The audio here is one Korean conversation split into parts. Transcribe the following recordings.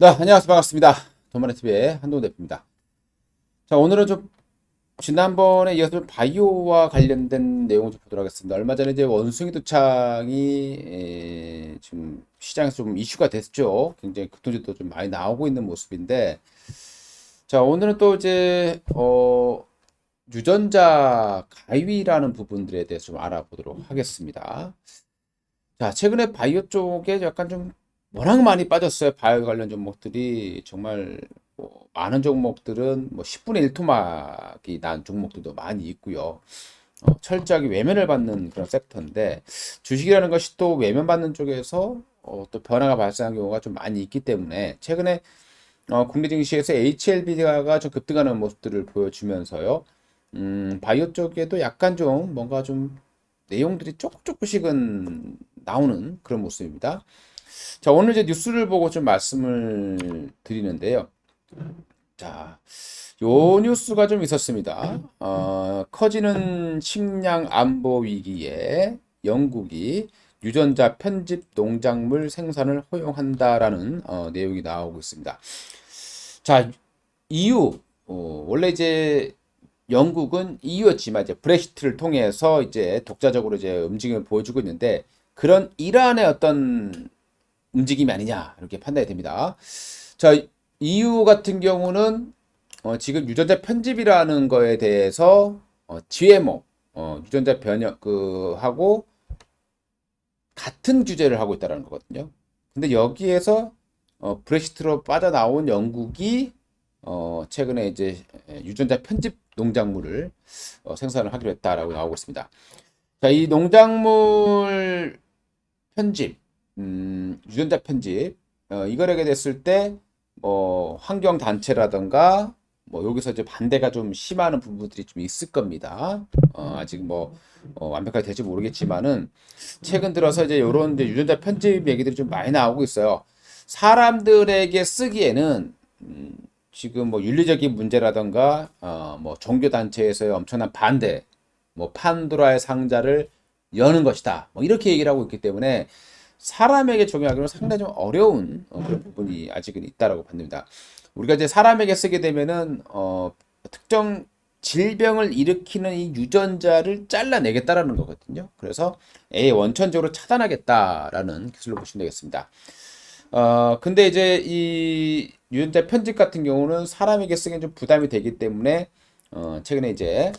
네, 안녕하세요. 반갑습니다. 돈마네TV의 한동훈 대표입니다. 자, 오늘은 좀 지난번에 이어서 좀 바이오와 관련된 내용을 좀 보도록 하겠습니다. 얼마 전에 이제 원숭이 도창이 지금 시장에서 좀 이슈가 됐죠. 굉장히 급등주도 좀 많이 나오고 있는 모습인데, 자, 오늘은 또 이제 유전자 가위라는 부분들에 대해서 좀 알아보도록 하겠습니다. 자, 최근에 바이오 쪽에 약간 좀 워낙 많이 빠졌어요. 바이오 관련 종목들이 정말 뭐 많은 종목들은 뭐 10분의 1 토막이 난 종목들도 많이 있고요. 철저하게 외면을 받는 그런 섹터인데 주식이라는 것이 또 외면받는 쪽에서 또 변화가 발생한 경우가 좀 많이 있기 때문에 최근에 국내 증시에서 HLB가 좀 급등하는 모습들을 보여주면서요. 바이오 쪽에도 약간 좀 뭔가 좀 내용들이 조금씩은 나오는 그런 모습입니다. 자, 오늘 이제 뉴스를 보고 좀 말씀을 드리는데요. 자, 요 뉴스가 좀 있었습니다. 커지는 식량 안보 위기에 영국이 유전자 편집 농작물 생산을 허용한다라는 내용이 나오고 있습니다. 자, EU 원래 이제 영국은 EU였지만 이제 브렉시트를 통해서 이제 독자적으로 이제 움직임을 보여주고 있는데 그런 이란의 어떤 움직임이 아니냐 이렇게 판단이 됩니다. 자, EU 같은 경우는 지금 유전자 편집이라는 거에 대해서 GMO 유전자 변형 그 하고 같은 규제를 하고 있다는 거거든요. 근데 여기에서 브렉시트로 빠져나온 영국이 최근에 이제 유전자 편집 농작물을 생산을 하기로 했다라고 나오고 있습니다. 자, 이 농작물 편집, 유전자 편집, 이걸 하게 됐을 때, 뭐, 환경단체라던가, 뭐, 여기서 이제 반대가 좀 심하는 부분들이 좀 있을 겁니다. 아직 뭐, 완벽하게 될지 모르겠지만은, 최근 들어서 이제 요런 이제 유전자 편집 얘기들이 좀 많이 나오고 있어요. 사람들에게 쓰기에는, 지금 뭐 윤리적인 문제라던가, 뭐 종교단체에서의 엄청난 반대, 뭐 판도라의 상자를 여는 것이다. 뭐 이렇게 얘기를 하고 있기 때문에 사람에게 적용하기는 상당히 좀 어려운 그런 부분이 아직은 있다라고 봅니다. 우리가 이제 사람에게 쓰게 되면은 특정 질병을 일으키는 이 유전자를 잘라내겠다라는 거거든요. 그래서 아예 원천적으로 차단하겠다라는 기술로 보시면 되겠습니다. 근데 이제 이 유전자 편집 같은 경우는 사람에게 쓰기엔 좀 부담이 되기 때문에 최근에 이제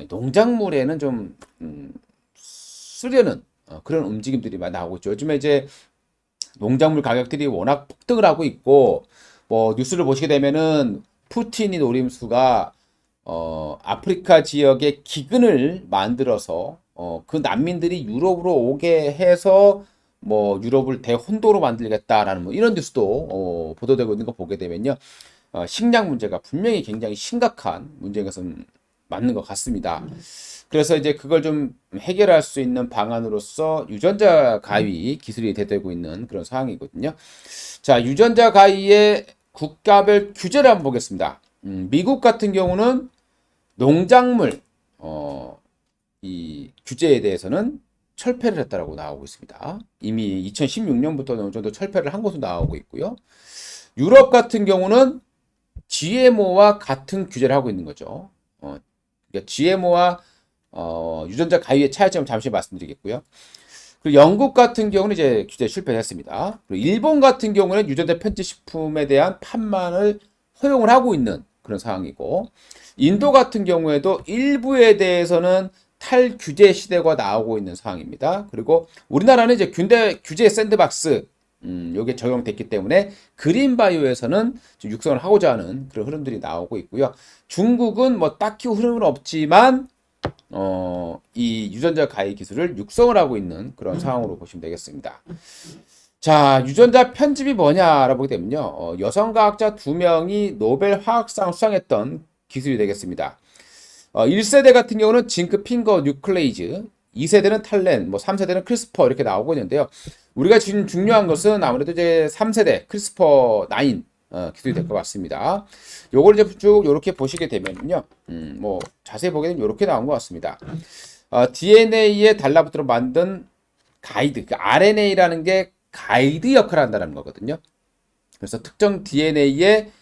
농작물에는 좀 쓰려는 그런 움직임들이 많이 나오고 있죠. 요즘에 이제 농작물 가격들이 워낙 폭등을 하고 있고 뭐 뉴스를 보시게 되면은 푸틴이 노림수가 아프리카 지역에 기근을 만들어서 그 난민들이 유럽으로 오게 해서 뭐 유럽을 대혼도로 만들겠다라는 뭐 이런 뉴스도 보도되고 있는 거 보게 되면요. 식량 문제가 분명히 굉장히 심각한 문제인 것은 맞는 것 같습니다. 그래서 이제 그걸 좀 해결할 수 있는 방안으로서 유전자 가위 기술이 대되고 있는 그런 상황이거든요. 자, 유전자 가위의 국가별 규제를 한번 보겠습니다. 미국 같은 경우는 농작물 이 규제에 대해서는 철폐를 했다라고 나오고 있습니다. 이미 2016년부터 어느 정도 철폐를 한 것으로 나오고 있고요. 유럽 같은 경우는 GMO와 같은 규제를 하고 있는 거죠. 그러니까 GMO와 유전자 가위의 차이점을 잠시 말씀드리겠고요. 그리고 영국 같은 경우는 이제 규제 실패했습니다. 그리고 일본 같은 경우는 유전자 편집 식품에 대한 판만을 허용을 하고 있는 그런 상황이고, 인도 같은 경우에도 일부에 대해서는 탈규제 시대가 나오고 있는 상황입니다. 그리고 우리나라는 이제 규제 샌드박스, 요게 적용됐기 때문에 그린바이오에서는 육성을 하고자 하는 그런 흐름들이 나오고 있고요. 중국은 뭐 딱히 흐름은 없지만 이 유전자 가위 기술을 육성을 하고 있는 그런 상황으로 보시면 되겠습니다. 자, 유전자 편집이 뭐냐라고 보게 되면요. 여성 과학자 2명이 노벨 화학상 수상했던 기술이 되겠습니다. 1세대 같은 경우는 징크 핑거 뉴클레이즈, 2세대는 탈렌, 뭐 3세대는 크리스퍼 이렇게 나오고 있는데요. 우리가 지금 중요한 것은 아무래도 이제 3세대 크리스퍼 9 기술이 될 것 같습니다. 요걸 이제 쭉 이렇게 보시게 되면요. 뭐 자세히 보게 되면 이렇게 나온 것 같습니다. DNA에 달라붙도록 만든 가이드, 그 RNA라는 게 가이드 역할을 한다는 거거든요. 그래서 특정 DNA의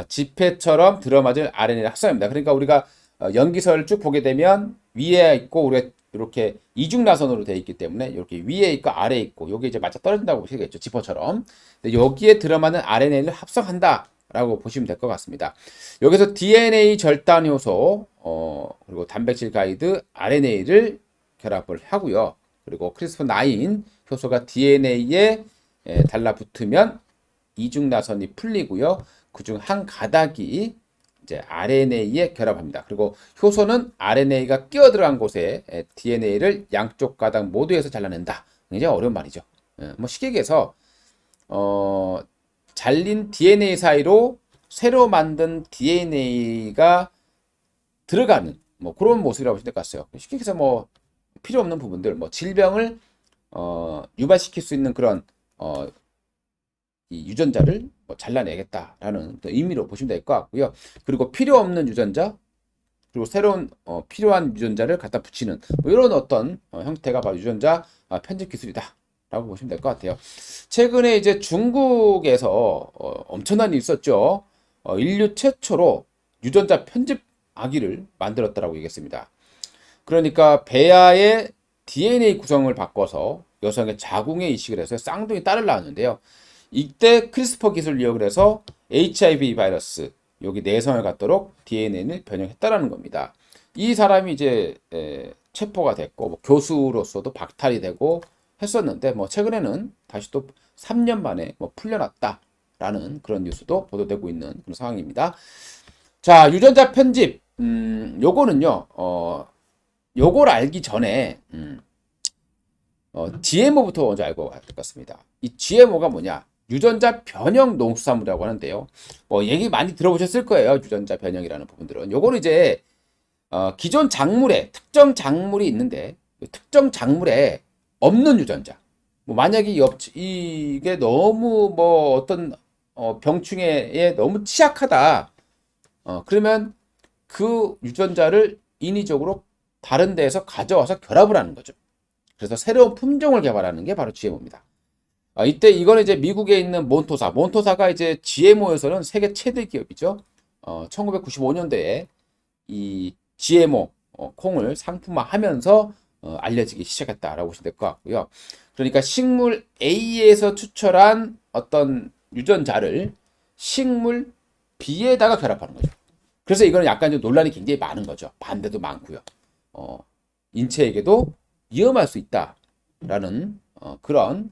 지폐처럼 들어맞을 RNA를 합성합니다. 그러니까 우리가 염기서를 쭉 보게 되면 위에 있고 우리가 이렇게 이중나선으로 되어 있기 때문에 이렇게 위에 있고 아래에 있고 여기 이제 맞아 떨어진다고 보시겠죠. 지퍼처럼. 여기에 들어맞는 RNA를 합성한다라고 보시면 될 것 같습니다. 여기서 DNA 절단 효소 그리고 단백질 가이드 RNA를 결합을 하고요. 그리고 크리스프9 효소가 DNA에 달라붙으면 이중나선이 풀리고요. 그중 한 가닥이 이제 RNA에 결합합니다. 그리고 효소는 RNA가 끼어 들어간 곳에 DNA를 양쪽 가닥 모두에서 잘라낸다. 굉장히 어려운 말이죠. 뭐 쉽게 얘기해서 잘린 DNA 사이로 새로 만든 DNA가 들어가는 뭐 그런 모습이라고 보시면 될 것 같아요. 쉽게 얘기해서 뭐 필요 없는 부분들, 뭐 질병을 유발시킬 수 있는 그런 이 유전자를 뭐 잘라내겠다라는 의미로 보시면 될 것 같고요. 그리고 필요 없는 유전자 그리고 새로운 필요한 유전자를 갖다 붙이는 뭐 이런 어떤 형태가 바로 유전자 편집 기술이다라고 보시면 될 것 같아요. 최근에 이제 중국에서 엄청난 일이 있었죠. 인류 최초로 유전자 편집 아기를 만들었다라고 얘기했습니다. 그러니까 배아의 DNA 구성을 바꿔서 여성의 자궁에 이식을 해서 쌍둥이 딸을 낳았는데요. 이때 크리스퍼 기술을 이용을 해서 HIV 바이러스 여기 내성을 갖도록 DNA를 변형했다라는 겁니다. 이 사람이 이제 체포가 됐고 뭐 교수로서도 박탈이 되고 했었는데 뭐 최근에는 다시 또 3년 만에 뭐 풀려났다라는 그런 뉴스도 보도되고 있는 그런 상황입니다. 자, 유전자 편집 요거는요 요걸 알기 전에 GMO부터 먼저 알고 갈 것 같습니다. 이 GMO가 뭐냐? 유전자 변형 농수산물이라고 하는데요. 뭐 얘기 많이 들어보셨을 거예요. 유전자 변형이라는 부분들은. 요거는 이제 기존 작물에 특정 작물이 있는데 특정 작물에 없는 유전자. 뭐 만약에 이게 너무 뭐 어떤 병충해에 너무 취약하다. 그러면 그 유전자를 인위적으로 다른 데에서 가져와서 결합을 하는 거죠. 그래서 새로운 품종을 개발하는 게 바로 GMO입니다. 이때 이거는 이제 미국에 있는 몬토사가 이제 GMO에서는 세계 최대 기업이죠. 1995년도에 이 GMO 콩을 상품화하면서 알려지기 시작했다라고 보시면 될 것 같고요. 그러니까 식물 A에서 추출한 어떤 유전자를 식물 B에다가 결합하는 거죠. 그래서 이거는 약간 좀 논란이 굉장히 많은 거죠. 반대도 많고요. 인체에게도 위험할 수 있다라는 그런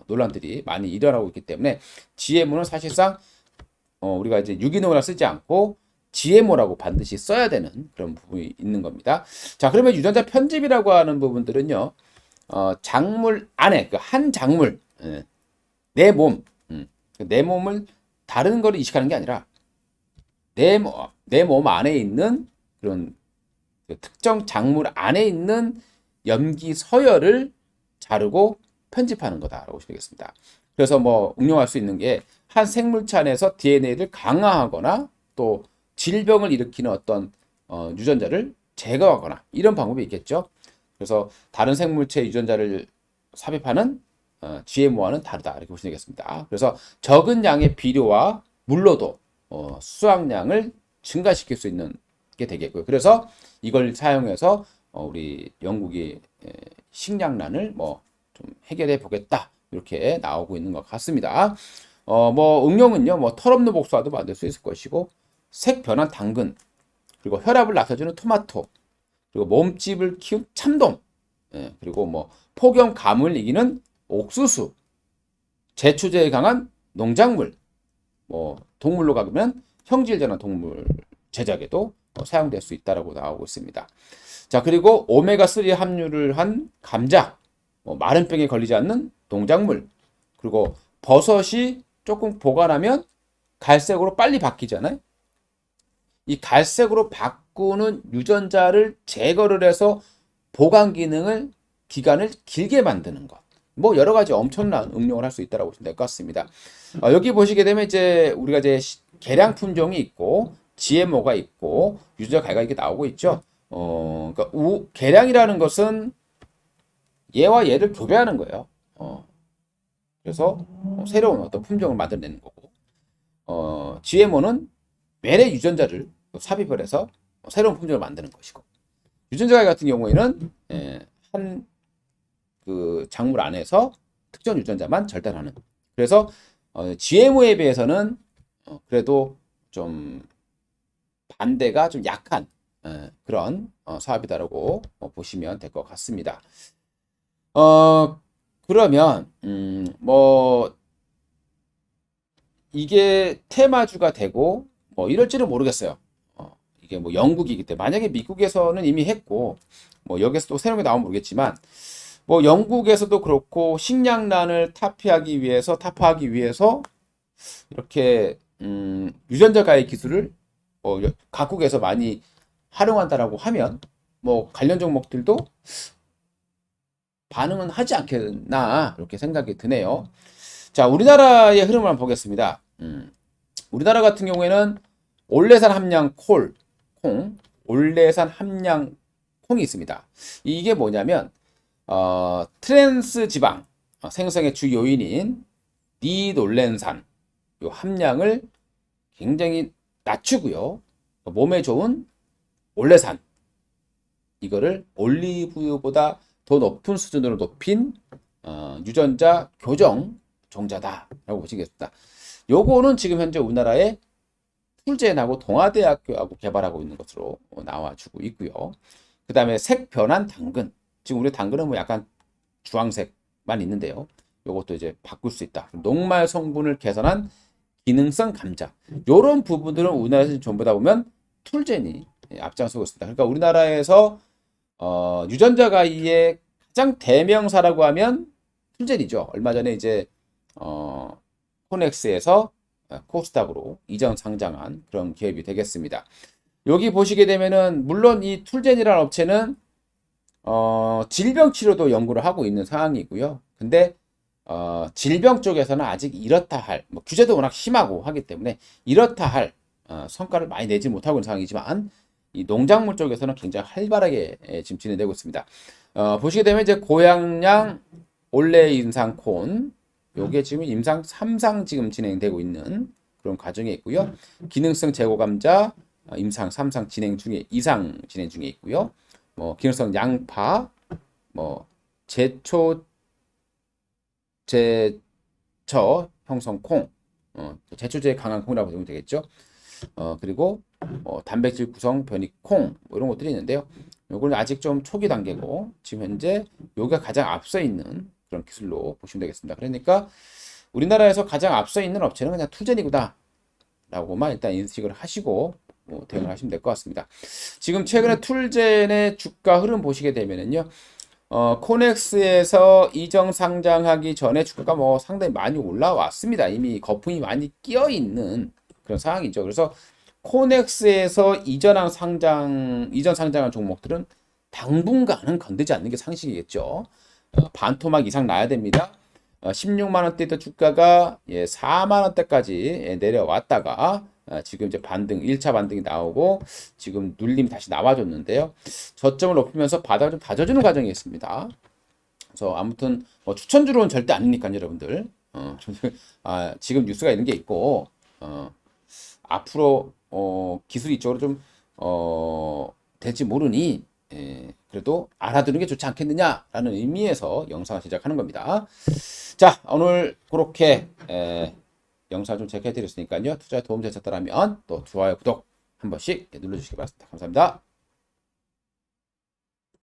논란들이 많이 일어나고 있기 때문에 GMO는 사실상 우리가 이제 유기농이라 쓰지 않고 GMO라고 반드시 써야 되는 그런 부분이 있는 겁니다. 자, 그러면 유전자 편집이라고 하는 부분들은요, 작물 안에 그 한 작물 내 몸을 다른 거를 이식하는 게 아니라 내 몸 안에 있는 그런 그 특정 작물 안에 있는 염기 서열을 자르고 편집하는 거다라고 보시면 되겠습니다. 그래서 뭐 응용할 수 있는 게 한 생물체 안에서 DNA를 강화하거나 또 질병을 일으키는 어떤 유전자를 제거하거나 이런 방법이 있겠죠. 그래서 다른 생물체 유전자를 삽입하는 GMO와는 다르다 이렇게 보시면 되겠습니다. 그래서 적은 양의 비료와 물로도 수확량을 증가시킬 수 있는 게 되겠고요. 그래서 이걸 사용해서 우리 영국이 식량난을 뭐 좀 해결해 보겠다 이렇게 나오고 있는 것 같습니다. 뭐 응용은요, 뭐 털없는 복숭아도 만들 수 있을 것이고 색 변한 당근 그리고 혈압을 낮춰주는 토마토 그리고 몸집을 키운 참돔 그리고 뭐 폭염감을 이기는 옥수수 제초제에 강한 농작물 뭐 동물로 가면 형질전환 동물 제작에도 사용될 수 있다라고 나오고 있습니다. 자, 그리고 오메가3 함유를 한 감자, 마른 병에 걸리지 않는 농작물, 그리고 버섯이 조금 보관하면 갈색으로 빨리 바뀌잖아요. 이 갈색으로 바꾸는 유전자를 제거를 해서 보관 기간을 길게 만드는 것. 뭐 여러 가지 엄청난 응용을 할 수 있다고 보시면 될 것 같습니다. 여기 보시게 되면 이제 우리가 이제 개량 품종이 있고 GMO가 있고 유전자 갈가 이렇게 나오고 있죠. 그러니까 개량이라는 것은 얘와 얘를 교배하는 거예요. 그래서 새로운 어떤 품종을 만들어내는 거고 GMO는 외래 유전자를 삽입을 해서 새로운 품종을 만드는 것이고, 유전자 가위 같은 경우에는 한 그 작물 안에서 특정 유전자만 절단하는. 그래서 GMO에 비해서는 그래도 좀 반대가 좀 약한 그런 사업이다라고 보시면 될 것 같습니다. 그러면 뭐 이게 테마주가 되고 뭐 이럴지는 모르겠어요. 이게 뭐 영국이기 때문에 만약에 미국에서는 이미 했고 뭐 여기서 또 새로운 게 나오면 모르겠지만 뭐 영국에서도 그렇고 식량난을 타파하기 위해서 이렇게 유전자 가해 기술을 각국에서 많이 활용한다라고 하면 뭐 관련 종목들도 반응은 하지 않겠나 이렇게 생각이 드네요. 자, 우리나라의 흐름을 한번 보겠습니다. 우리나라 같은 경우에는 올레산 함량 콩, 올레산 함량 콩이 있습니다. 이게 뭐냐면 트랜스 지방 생성의 주 요인인 니놀렌산 요 함량을 굉장히 낮추고요. 몸에 좋은 올레산 이거를 올리브유보다 더 높은 수준으로 높인 유전자 교정 종자다라고 보시겠습니다. 요거는 지금 현재 우리나라의 풀젠하고 동아대학교하고 개발하고 있는 것으로 나와주고 있고요. 그 다음에 색 변환 당근. 지금 우리 당근은 뭐 약간 주황색만 있는데요. 요것도 이제 바꿀 수 있다. 녹말 성분을 개선한 기능성 감자. 요런 부분들은 우리나라에서 전부 다 보면 툴젠이 앞장서고 있습니다. 그러니까 우리나라에서 유전자 가위의 가장 대명사라고 하면 툴젠이죠. 얼마 전에 이제 코넥스에서 코스닥으로 이전 상장한 그런 기업이 되겠습니다. 여기 보시게 되면은 물론 이 툴젠이라는 업체는 질병 치료도 연구를 하고 있는 상황이고요. 근데 질병 쪽에서는 아직 이렇다 할 뭐 규제도 워낙 심하고 하기 때문에 이렇다 할 성과를 많이 내지 못하고 있는 상황이지만 이 농작물 쪽에서는 굉장히 활발하게 지금 진행되고 있습니다. 보시게 되면 이제 고향량 올레 임상콘 요게 지금 임상 3상 지금 진행되고 있는 그런 과정에 있고요. 기능성 제고 감자 임상 3상 진행 중에 이상 진행 중에 있고요. 뭐 기능성 양파 뭐 제초 제처 형성 콩 제초제에 강한 콩이라고 보면 되겠죠. 그리고 단백질 구성 변이 콩 뭐 이런 것들이 있는데요. 요거는 아직 좀 초기 단계고 지금 현재 요가 가장 앞서 있는 그런 기술로 보시면 되겠습니다. 그러니까 우리나라에서 가장 앞서 있는 업체는 그냥 투젠이구나 라고만 일단 인식을 하시고 대응을 하시면 될 것 같습니다. 지금 최근에 툴젠의 주가 흐름 보시게 되면은요. 코넥스에서 이정 상장하기 전에 주가가 뭐 상당히 많이 올라왔습니다. 이미 거품이 많이 끼어 있는 그런 상황이죠. 그래서 코넥스에서 이전 상장한 종목들은 당분간은 건드지 않는 게 상식이겠죠. 반토막 이상 나야 됩니다. 16만 원대 있던 주가가 4만 원대까지 내려왔다가 지금 이제 반등 1차 반등이 나오고 지금 눌림이 다시 나와줬는데요. 저점을 높이면서 바닥을 좀 다져주는 과정이 있습니다. 그래서 아무튼 추천주로는 절대 아니니까요, 여러분들. 지금 뉴스가 있는 게 있고 앞으로 기술이 이쪽으로 좀 될지 모르니 그래도 알아두는 게 좋지 않겠느냐라는 의미에서 영상을 제작하는 겁니다. 자, 오늘 그렇게 영상 좀 체크해 드렸으니까요. 투자에 도움 되셨다면 또 좋아요, 구독 한 번씩 눌러주시기 바랍니다. 감사합니다.